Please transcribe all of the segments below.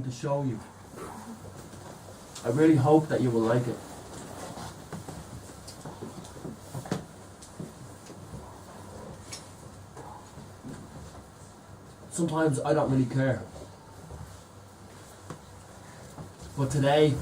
to show you. I really hope that you will like it. Sometimes I don't really care. But today,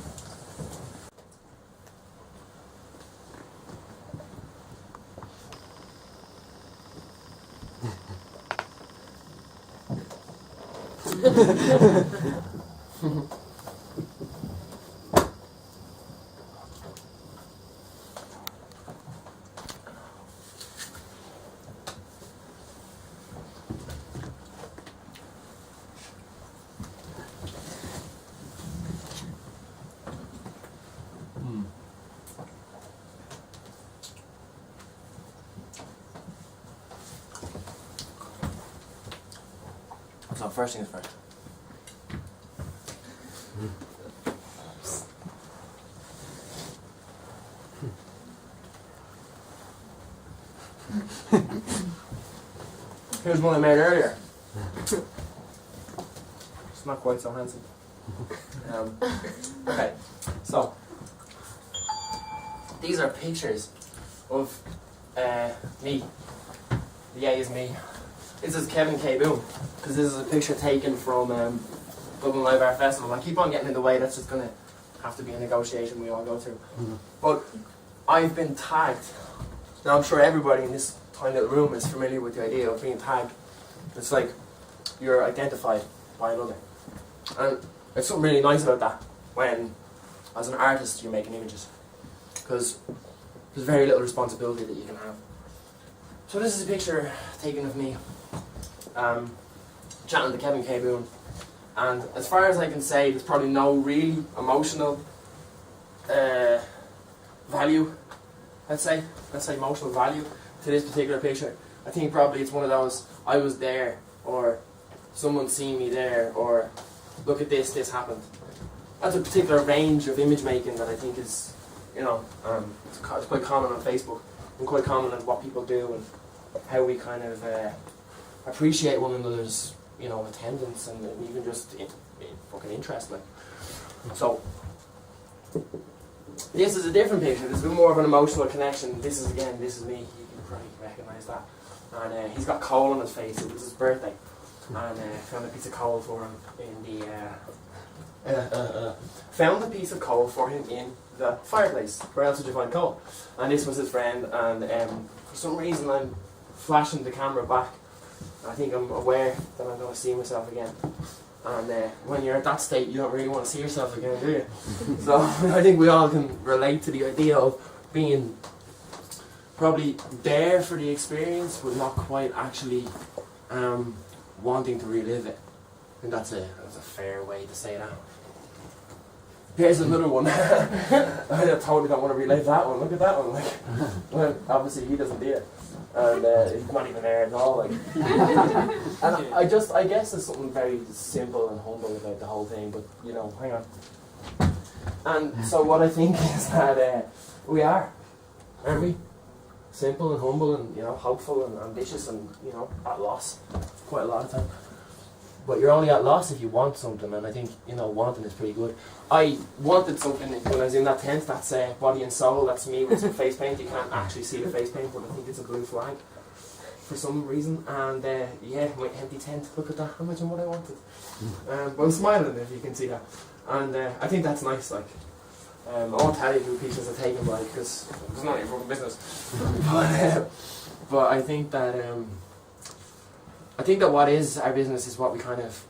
so first thing is first. Here's one I made earlier. It's not quite so handsome. Okay, so these are pictures of me. The A is me. This is Kevin K. Boone, because this is a picture taken from Dublin Live Art Festival. I keep on getting in the way, that's just going to have to be a negotiation we all go through. But I've been tagged. Now I'm sure everybody in this tiny little room is familiar with the idea of being tagged. It's like you're identified by another. And there's something really nice about that when, as an artist, you're making images. Because there's very little responsibility that you can have. So this is a picture taken of me chatting to Kevin K. Boone, and as far as I can say, there's probably no really emotional value, let's say emotional value to this particular picture. I think probably it's one of those, I was there, or someone seen me there, or look at this happened. That's a particular range of image making that I think is, you know, it's quite common on Facebook, and quite common in what people do, and how we kind of appreciate one another's, you know, attendance and even just fucking interest, like. So this is a different picture. There's a bit more of an emotional connection. This is me. You can probably recognise that. And he's got coal on his face. It was his birthday, and found a piece of coal for him in the found a piece of coal for him in the fireplace. Where else would you find coal? And this was his friend. And for some reason, I'm flashing the camera back. I think I'm aware that I'm going to see myself again. And when you're at that state, you don't really want to see yourself again, do you? So I think we all can relate to the idea of being probably there for the experience, but not quite actually wanting to relive it. I think that's a fair way to say that. Here's another one. I totally don't want to relive that one. Look at that one. Like, well, obviously he doesn't do it. And he's not even there at all. Like, and I guess there's something very simple and humble about the whole thing. But you know, hang on. And so what I think is that we are, aren't we? Simple and humble, and you know, hopeful and ambitious, and you know, at loss quite a lot of time. But you're only at loss if you want something, and I think, you know, wanting is pretty good. I wanted something when I was in that tent, that's body and soul, that's me with some face paint. You can't actually see the face paint, but I think it's a blue flag for some reason. And yeah, my empty tent, look at that, imagine what I wanted. But I'm smiling if you can see that. And I think that's nice, like. I won't tell you who pieces are taken by, because it's not your fucking business. But I think that what is our business is what we kind of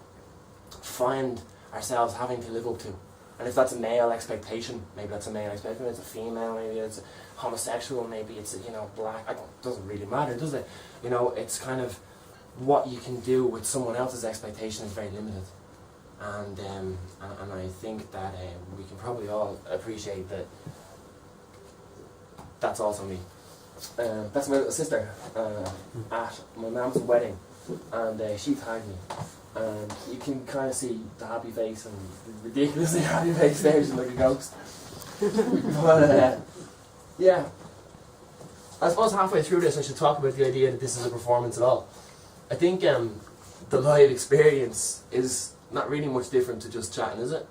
find ourselves having to live up to. And if that's a male expectation, maybe that's a male expectation, it's a female, maybe it's a homosexual, maybe it's, you know, black, it doesn't really matter, does it? You know, it's kind of what you can do with someone else's expectation is very limited. And I think that we can probably all appreciate that that's also me. That's my little sister at my mum's wedding. And she tagged me, and you can kind of see the happy face and the ridiculously happy face there, she's like a ghost. But yeah, I suppose halfway through this I should talk about the idea that this is a performance at all. I think the live experience is not really much different to just chatting, is it?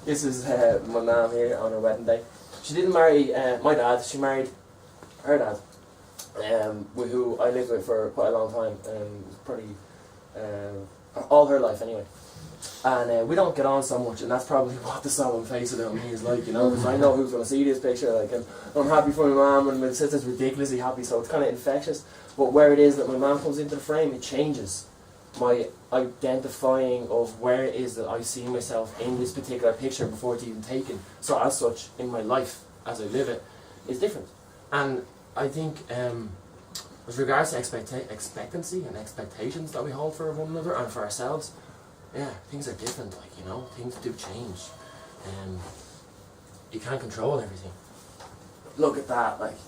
This is my mum here on her wedding day. She didn't marry my dad, she married her dad, who I lived with for quite a long time, probably all her life anyway. And we don't get on so much, and that's probably what the solemn face about me is like, you know, because I know who's going to see this picture, like, and I'm happy for my mum, and my sister's ridiculously happy, so it's kind of infectious. But where it is that my mum comes into the frame, it changes my identifying of where it is that I see myself in this particular picture before it's even taken. So as such, in my life, as I live it, is different. And I think, with regards to expectancy and expectations that we hold for one another and for ourselves, yeah, things are different, like, you know, things do change. You can't control everything. Look at that, like,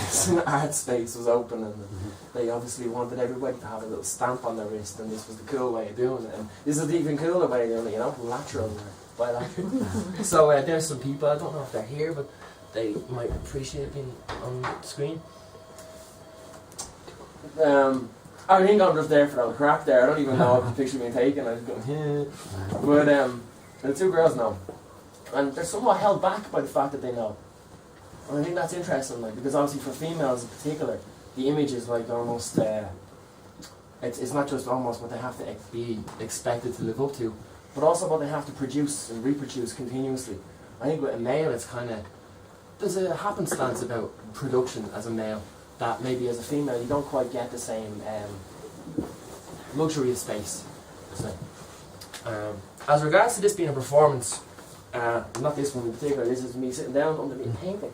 some art space was open, and they obviously wanted everybody to have a little stamp on their wrist, and this was the cool way of doing it. And this is the even cooler way of doing it, you know, lateral or bilateral. So there's some people, I don't know if they're here, but they might appreciate being on the screen. I think I'm just there for the crack there. I don't even know if the picture being taken. I just go, yeah. But the two girls know, and they're somewhat held back by the fact that they know. And I think that's interesting, like, because obviously for females in particular, the image is like almost it's not just almost what they have to be expected to live up to, but also what they have to produce and reproduce continuously. I think with a male, it's kind of, there's a happenstance about production as a male that maybe as a female you don't quite get the same luxury of space. As regards to this being a performance, not this one in particular, this is me sitting down underneath a painting.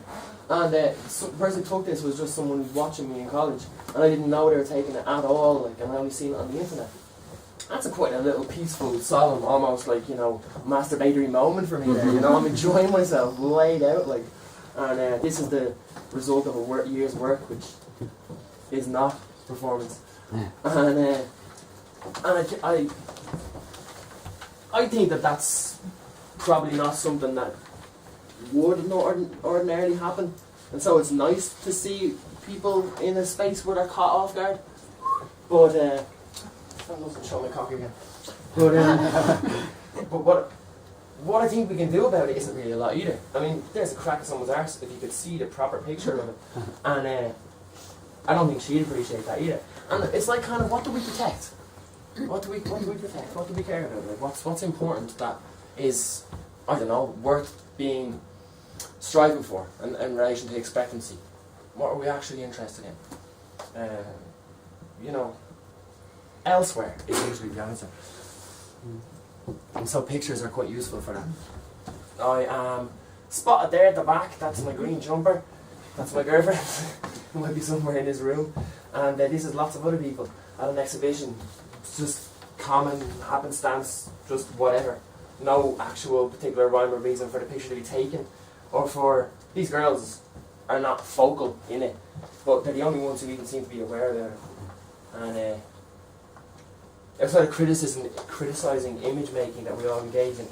And the person who took this was just someone who was watching me in college, and I didn't know they were taking it at all, like, and I only seen it on the internet. That's quite a little peaceful, solemn, almost like, you know, masturbatory moment for me there, you know, I'm enjoying myself, laid out, like, and this is the result of a year's work, which is not performance. And I think that that's probably not something that would ordinarily happen, and so it's nice to see people in a space where they're caught off guard. But I mustn't show my cock again. But what I think we can do about it isn't really a lot either. I mean, there's a crack in someone's arse if you could see the proper picture of it, and I don't think she'd appreciate that either. And it's like, kind of, what do we protect? What do we protect? What do we care about? Like, what's important that is, I don't know, worth being striving for in relation to expectancy? What are we actually interested in? You know, elsewhere is usually the answer. And so pictures are quite useful for that. I am spotted there at the back, that's my green jumper, that's my girlfriend, who might be somewhere in this room, and this is lots of other people at an exhibition. It's just common happenstance, just whatever. No actual particular rhyme or reason for the picture to be taken, or for these girls are not focal in it, but they're the only ones who even seem to be aware of it. And outside of criticising image making that we all engage in,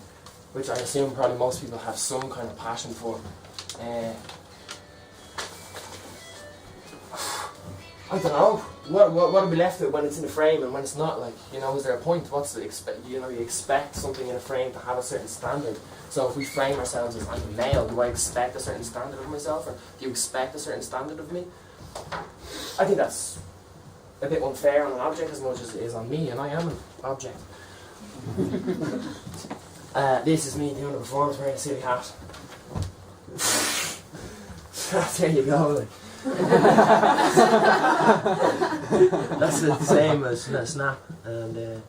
which I assume probably most people have some kind of passion for, I don't know. What are we left with when it's in a frame and when it's not? Like, you know, is there a point? What's the you know, you expect something in a frame to have a certain standard. So if we frame ourselves as I'm a male, do I expect a certain standard of myself, or do you expect a certain standard of me? I think that's a bit unfair on an object as much as it is on me, and I am an object. This is me doing a performance wearing a silly hat. There you go. Like. That's the same as Snap, and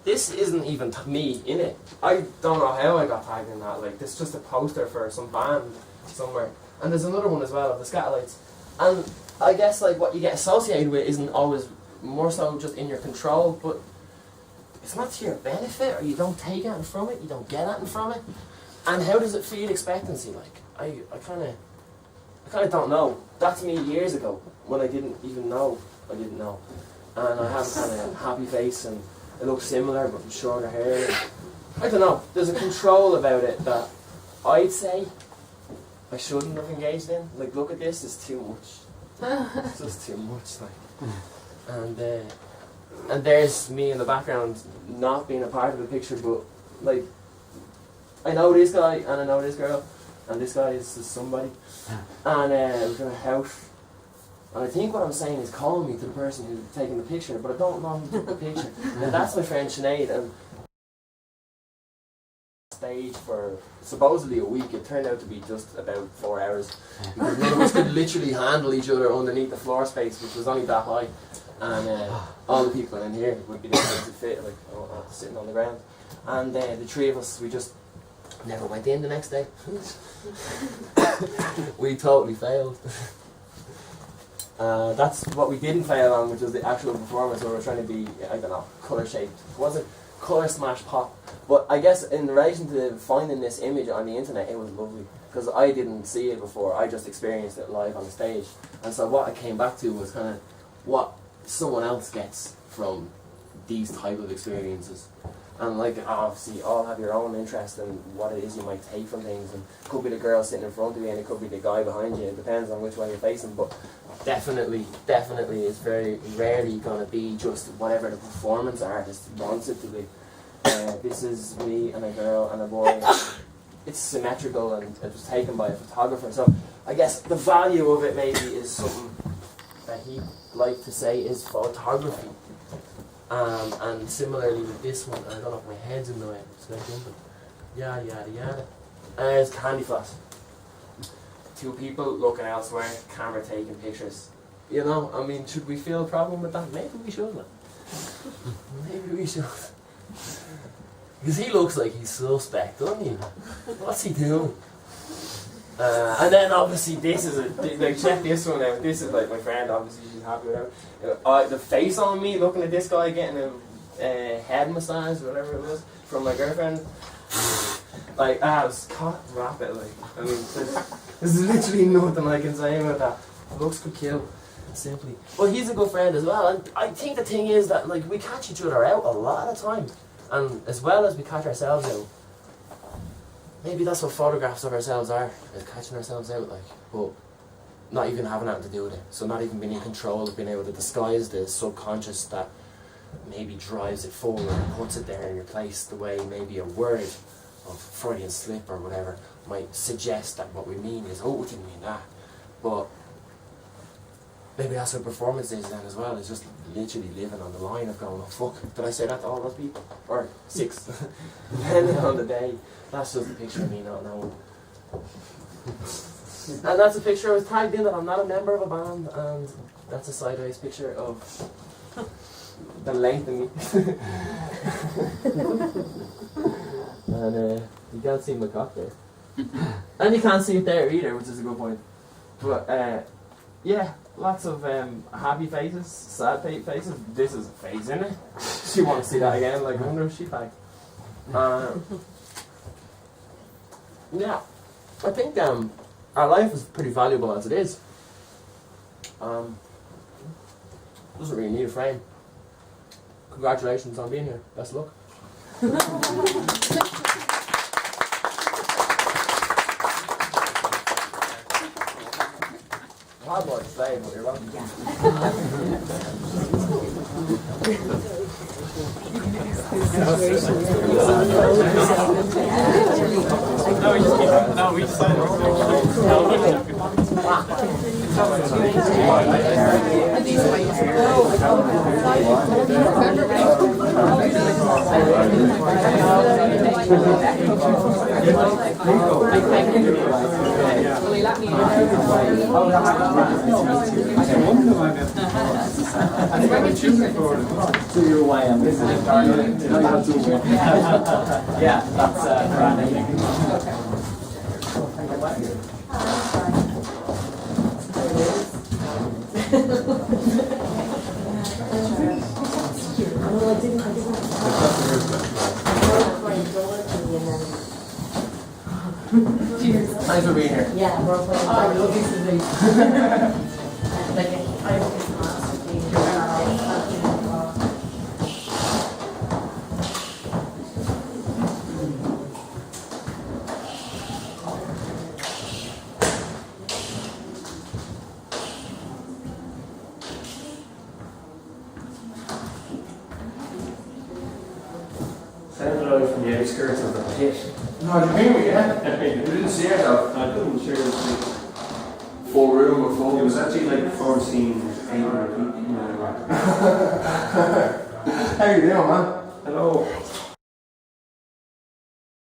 this isn't even me in it. I don't know how I got tagged in that. Like, this is just a poster for some band somewhere, and there's another one as well of the Scatolites. And I guess, like, what you get associated with isn't always more so just in your control, but it's not to your benefit, or you don't take anything from it, you don't get anything from it. And how does it feed expectancy? Like, I kind of don't know. That's me years ago, when I didn't even know I didn't know. And I have a kind of happy face, and it looks similar, but with shorter hair. I don't know. There's a control about it that I'd say I shouldn't have engaged in. Like, look at this, it's too much. It's just too much. Like, And there's me in the background, not being a part of the picture, but like, I know this guy and I know this girl, and this guy is somebody, and we're going out, and I think what I'm saying is call me to the person who's taking the picture, but I don't know who took the picture. And that's my friend Sinead, and stage for supposedly a week. It turned out to be just about 4 hours, because none of us could literally handle each other underneath the floor space, which was only that high, and all the people in here would be able to fit, like, sitting on the ground, and the three of us, we just never went in the next day. We totally failed. That's what we didn't fail on, which was the actual performance where we were trying to be, I don't know, colour shaped. It wasn't colour smash pop. But I guess in relation to finding this image on the internet, it was lovely. Because I didn't see it before, I just experienced it live on the stage. And so what I came back to was kind of what someone else gets from these type of experiences. And like, obviously, all have your own interest in what it is you might take from things. And it could be the girl sitting in front of you, and it could be the guy behind you. It depends on which way you're facing. But definitely, it's very rarely going to be just whatever the performance artist wants it to be. This is me and a girl and a boy. It's symmetrical, and it was taken by a photographer. So I guess the value of it maybe is something that he'd like to say is photography. And similarly with this one, I don't know if my head's in the way, so I'm jumping. Yada. It's candy floss. Two people looking elsewhere, camera taking pictures. You know, I mean, should we feel a problem with that? Maybe we should. Maybe we should. Because he looks like he's suspect, doesn't he? What's he doing? And then obviously this is like, check this one out. This is like my friend, obviously she's happy with it. The face on me looking at this guy getting a head massage, whatever it was, from my girlfriend. Like, I was caught rapid, like, I mean, there's literally nothing I can say about that. Looks could kill, simply. But he's a good friend as well, and I think the thing is that, like, we catch each other out a lot of times, and as well as we catch ourselves out. Maybe that's what photographs of ourselves are, is catching ourselves out, like, but not even having anything to do with it. So not even being in control of being able to disguise the subconscious that maybe drives it forward and puts it there in your place, the way maybe a word of Freudian slip or whatever might suggest that what we mean is, oh, we didn't mean that. But maybe that's what performance is then as well, is just literally living on the line of going, oh fuck, did I say that to all those people? Or 6, depending on the day. That's just a picture of me not knowing. And that's a picture I was tagged in that I'm not a member of a band, and that's a sideways picture of the length of me. And you can't see my cock there. And you can't see it there either, which is a good point. But yeah, lots of happy faces, sad faces. This is a face, isn't it? She wants to see that again, like, I wonder if she packed. Yeah, I think our life is pretty valuable as it is. Doesn't really need a frame. Congratulations on being here. Best of luck. Hard boy to say, but you're welcome. No, we decided to your way, and this is yeah, that's Thanks for being here. Yeah, we're Sounded like from the outskirts of the pit. No, you mean we, yeah? You didn't see it though. I couldn't share it. Full room or full. It was actually like 14 800 people. How you doing, man? Hello.